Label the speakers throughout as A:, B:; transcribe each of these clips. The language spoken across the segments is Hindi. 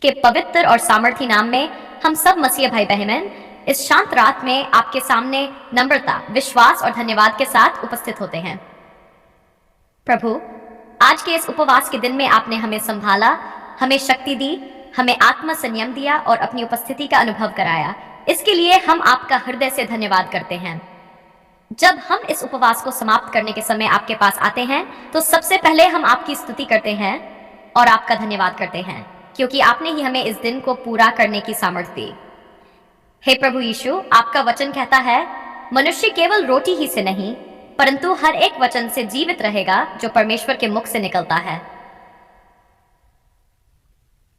A: के पवित्र और सामर्थी नाम में हम सब मसीह भाई बहन इस शांत रात में आपके सामने नम्रता, विश्वास और धन्यवाद के साथ उपस्थित होते हैं। प्रभु, आज के इस उपवास के दिन में आपने हमें संभाला, हमें शक्ति दी, हमें आत्म संयम दिया और अपनी उपस्थिति का अनुभव कराया। इसके लिए हम आपका हृदय से धन्यवाद करते हैं। जब हम इस उपवास को समाप्त करने के समय आपके पास आते हैं तो सबसे पहले हम आपकी स्तुति करते हैं और आपका धन्यवाद करते हैं, क्योंकि आपने ही हमें इस दिन को पूरा करने की सामर्थ्य दी। हे प्रभु यीशु, आपका वचन कहता है, मनुष्य केवल रोटी ही से नहीं परंतु हर एक वचन से जीवित रहेगा जो परमेश्वर के मुख से निकलता है।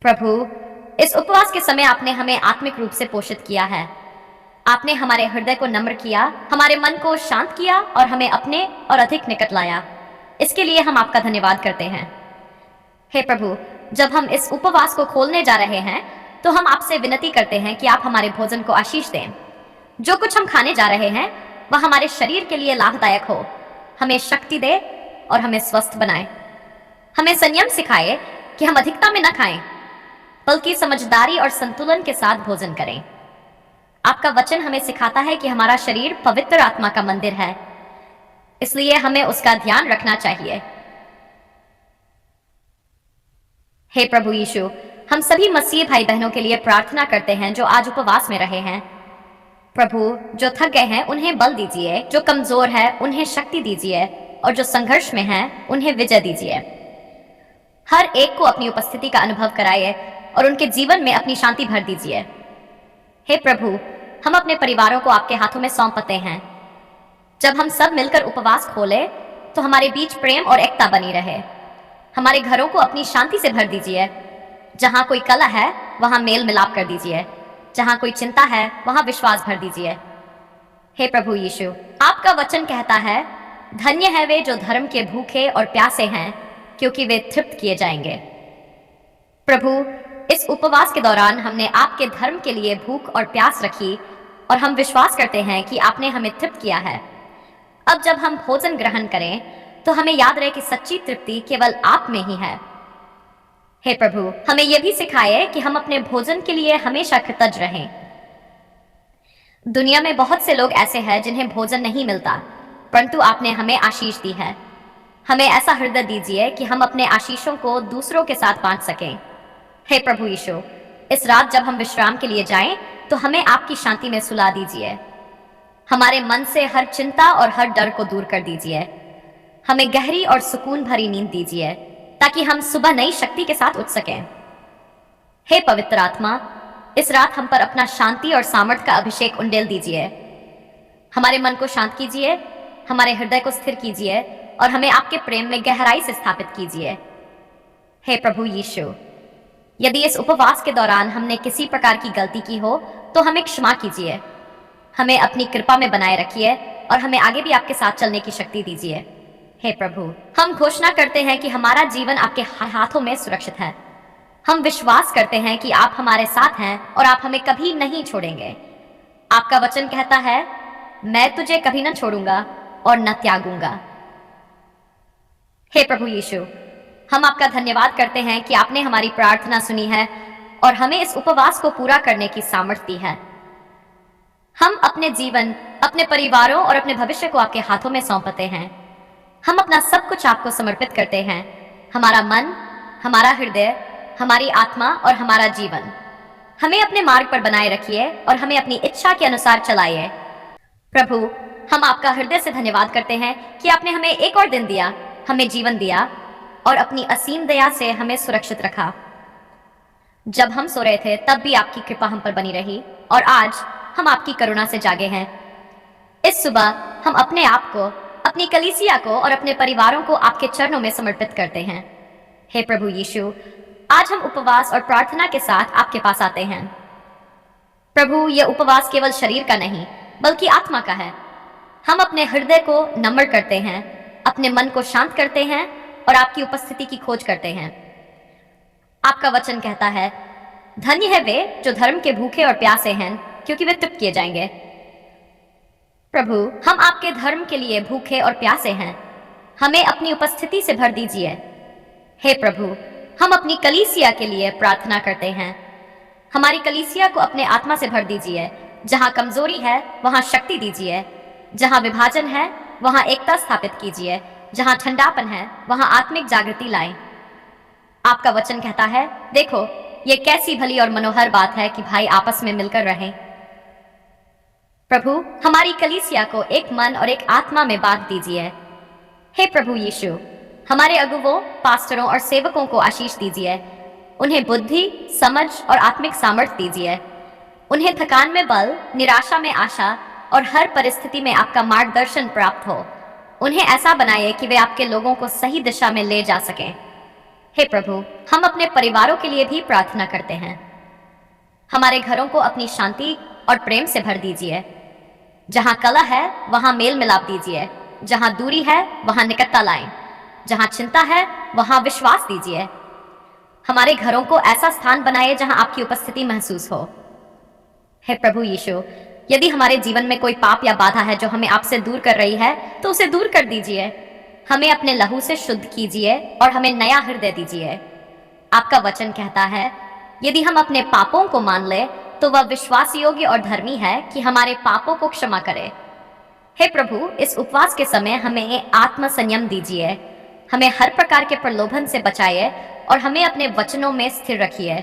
A: प्रभु, इस उपवास के समय आपने हमें आत्मिक रूप से पोषित किया है। आपने हमारे हृदय को नम्र किया, हमारे मन को शांत किया और हमें अपने और अधिक निकट लाया। इसके लिए हम आपका धन्यवाद करते हैं। हे प्रभु, जब हम इस उपवास को खोलने जा रहे हैं तो हम आपसे विनती करते हैं कि आप हमारे भोजन को आशीष दें। जो कुछ हम खाने जा रहे हैं वह हमारे शरीर के लिए लाभदायक हो, हमें शक्ति दे और हमें स्वस्थ बनाए। हमें संयम सिखाए कि हम अधिकता में न खाएं बल्कि समझदारी और संतुलन के साथ भोजन करें। आपका वचन हमें सिखाता है कि हमारा शरीर पवित्र आत्मा का मंदिर है, इसलिए हमें उसका ध्यान रखना चाहिए। हे प्रभु यीशु, हम सभी मसीह भाई बहनों के लिए प्रार्थना करते हैं जो आज उपवास में रहे हैं। प्रभु, जो थक गए हैं उन्हें बल दीजिए, जो कमजोर है उन्हें शक्ति दीजिए और जो संघर्ष में हैं उन्हें विजय दीजिए। हर एक को अपनी उपस्थिति का अनुभव कराइए और उनके जीवन में अपनी शांति भर दीजिए। हे प्रभु, हम अपने परिवारों को आपके हाथों में सौंपते हैं। जब हम सब मिलकर उपवास खोले तो हमारे बीच प्रेम और एकता बनी रहे। हमारे घरों को अपनी शांति से भर दीजिए। जहां कोई कलह है वहां मेल मिलाप कर दीजिए, जहां कोई चिंता है वहां विश्वास भर दीजिए। हे प्रभु यीशु, आपका वचन कहता है, धन्य है वे जो धर्म के भूखे और प्यासे हैं, क्योंकि वे तृप्त किए जाएंगे। प्रभु, इस उपवास के दौरान हमने आपके धर्म के लिए भूख और प्यास रखी और हम विश्वास करते हैं कि आपने हमें तृप्त किया है। अब जब हम भोजन ग्रहण करें तो हमें याद रहे कि सच्ची तृप्ति केवल आप में ही है। हे प्रभु, हमें यह भी सिखाए कि हम अपने भोजन के लिए हमेशा कृतज्ञ रहें। दुनिया में बहुत से लोग ऐसे हैं जिन्हें भोजन नहीं मिलता, परंतु आपने हमें आशीष दी है। हमें ऐसा हृदय दीजिए कि हम अपने आशीषों को दूसरों के साथ बांट सकें। हे प्रभु यीशु, इस रात जब हम विश्राम के लिए जाएं तो हमें आपकी शांति में सुला दीजिए। हमारे मन से हर चिंता और हर डर को दूर कर दीजिए। हमें गहरी और सुकून भरी नींद दीजिए ताकि हम सुबह नई शक्ति के साथ उठ सकें। हे पवित्र आत्मा, इस रात हम पर अपना शांति और सामर्थ्य का अभिषेक उंडेल दीजिए। हमारे मन को शांत कीजिए, हमारे हृदय को स्थिर कीजिए और हमें आपके प्रेम में गहराई से स्थापित कीजिए। हे प्रभु यीशु, यदि इस उपवास के दौरान हमने किसी प्रकार की गलती की हो तो हमें क्षमा कीजिए। हमें अपनी कृपा में बनाए रखिए और हमें आगे भी आपके साथ चलने की शक्ति दीजिए। हे प्रभु, हम घोषणा करते हैं कि हमारा जीवन आपके हाथों में सुरक्षित है। हम विश्वास करते हैं कि आप हमारे साथ हैं और आप हमें कभी नहीं छोड़ेंगे। आपका वचन कहता है, मैं तुझे कभी न छोड़ूंगा और न त्यागूंगा। हे प्रभु यीशु, हम आपका धन्यवाद करते हैं कि आपने हमारी प्रार्थना सुनी है और हमें इस उपवास को पूरा करने की सामर्थ्य दी है। हम अपने जीवन, अपने परिवारों और अपने भविष्य को आपके हाथों में सौंपते हैं। हम अपना सब कुछ आपको समर्पित करते हैं, हमारा मन, हमारा हृदय, हमारी आत्मा और हमारा जीवन। हमें अपने मार्ग पर बनाए रखिए और हमें अपनी इच्छा के अनुसार चलाइए। प्रभु, हम आपका हृदय से धन्यवाद करते हैं कि आपने हमें एक और दिन दिया, हमें जीवन दिया और अपनी असीम दया से हमें सुरक्षित रखा। जब हम सो रहे थे तब भी आपकी कृपा हम पर बनी रही और आज हम आपकी करुणा से जागे हैं। इस सुबह हम अपने आप को, अपनी कलीसिया को और अपने परिवारों को आपके चरणों में समर्पित करते हैं। हे प्रभु यीशु, आज हम उपवास और प्रार्थना के साथ आपके पास आते हैं। प्रभु, यह उपवास केवल शरीर का नहीं बल्कि आत्मा का है। हम अपने हृदय को नम्र करते हैं, अपने मन को शांत करते हैं और आपकी उपस्थिति की खोज करते हैं। आपका वचन कहता है, धन्य है वे जो धर्म के भूखे और प्यासे हैं, क्योंकि वे तृप्त किए जाएंगे। प्रभु, हम आपके धर्म के लिए भूखे और प्यासे हैं, हमें अपनी उपस्थिति से भर दीजिए। हे प्रभु, हम अपनी कलीसिया के लिए प्रार्थना करते हैं। हमारी कलीसिया को अपने आत्मा से भर दीजिए। जहां कमजोरी है वहां शक्ति दीजिए। जहां विभाजन है वहां एकता स्थापित कीजिए। जहां ठंडापन है वहां आत्मिक जागृति लाएं। आपका वचन कहता है, देखो ये कैसी भली और मनोहर बात है कि भाई आपस में मिलकर रहें। प्रभु, हमारी कलीसिया को एक मन और एक आत्मा में बांध दीजिए। हे प्रभु यीशु, हमारे अगुवों, पास्टरों और सेवकों को आशीष दीजिए। उन्हें बुद्धि, समझ और आत्मिक सामर्थ्य दीजिए। उन्हें थकान में बल, निराशा में आशा और हर परिस्थिति में आपका मार्गदर्शन प्राप्त हो। उन्हें ऐसा बनाइए कि वे आपके लोगों को सही दिशा में ले जा सकें। हे प्रभु, हम अपने परिवारों के लिए भी प्रार्थना करते हैं। हमारे घरों को अपनी शांति और प्रेम से भर दीजिए। जहां कलह है वहां मेल मिलाप दीजिए। जहां दूरी है वहां निकटता लाएं। जहां चिंता है वहां विश्वास दीजिए। हमारे घरों को ऐसा स्थान बनाइए जहां आपकी उपस्थिति महसूस हो। हे प्रभु यीशु, यदि हमारे जीवन में कोई पाप या बाधा है जो हमें आपसे दूर कर रही है, तो उसे दूर कर दीजिए। हमें अपने लहू से शुद्ध कीजिए और हमें नया हृदय दीजिए। आपका वचन कहता है, यदि हम अपने पापों को मान ले तो वह विश्वास योग्य और धर्मी है कि हमारे पापों को क्षमा करे। हे प्रभु, इस उपवास के समय हमें आत्म संयम दीजिए। हमें हर प्रकार के प्रलोभन से बचाइए और हमें अपने वचनों में स्थिर रखिए।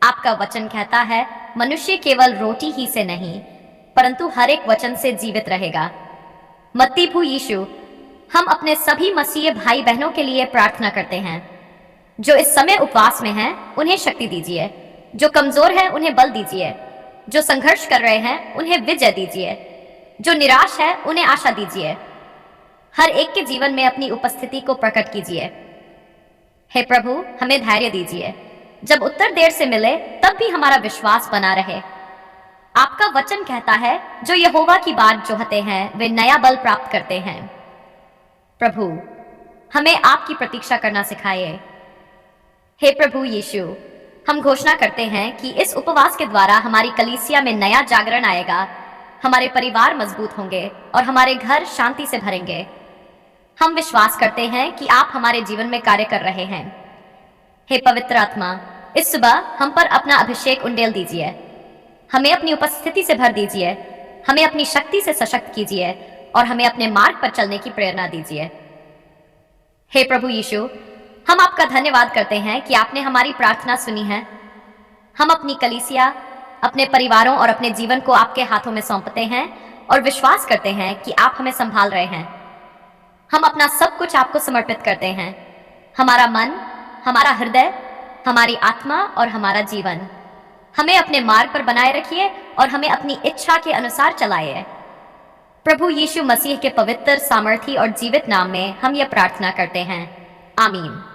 A: आपका वचन कहता है, मनुष्य केवल रोटी ही से नहीं परंतु हर एक वचन से जीवित रहेगा। मत्ती भू यीशु, हम अपने सभी मसीह भाई बहनों के लिए प्रार्थना करते हैं। जो इस समय उपवास में हैं, उन्हें शक्ति दीजिए। जो कमजोर हैं उन्हें बल दीजिए। जो संघर्ष कर रहे हैं उन्हें विजय दीजिए। जो निराश है उन्हें आशा दीजिए। हर एक के जीवन में अपनी उपस्थिति को प्रकट कीजिए। हे प्रभु, हमें धैर्य दीजिए। जब उत्तर देर से मिले तब भी हमारा विश्वास बना रहे। आपका वचन कहता है, जो यहोवा की बात जोहते हैं वे नया बल प्राप्त करते हैं। प्रभु, हमें आपकी प्रतीक्षा करना सिखाइए। हे प्रभु यीशु, हम घोषणा करते हैं कि इस उपवास के द्वारा हमारी कलीसिया में नया जागरण आएगा। हमारे परिवार मजबूत होंगे और हमारे घर शांति से भरेंगे। हम विश्वास करते हैं कि आप हमारे जीवन में कार्य कर रहे हैं। हे पवित्र आत्मा, इस सुबह हम पर अपना अभिषेक उंडेल दीजिए। हमें अपनी उपस्थिति से भर दीजिए। हमें अपनी शक्ति से सशक्त कीजिए और हमें अपने मार्ग पर चलने की प्रेरणा दीजिए। हे प्रभु यीशु, हम आपका धन्यवाद करते हैं कि आपने हमारी प्रार्थना सुनी है। हम अपनी कलीसिया, अपने परिवारों और अपने जीवन को आपके हाथों में सौंपते हैं और विश्वास करते हैं कि आप हमें संभाल रहे हैं। हम अपना सब कुछ आपको समर्पित करते हैं। हमारा मन, हमारा हृदय, हमारी आत्मा और हमारा जीवन। हमें अपने मार्ग पर बनाए रखिए और हमें अपनी इच्छा के अनुसार चलाइए। प्रभु यीशु मसीह के पवित्र, सामर्थी और जीवित नाम में हम यह प्रार्थना करते हैं। आमीन।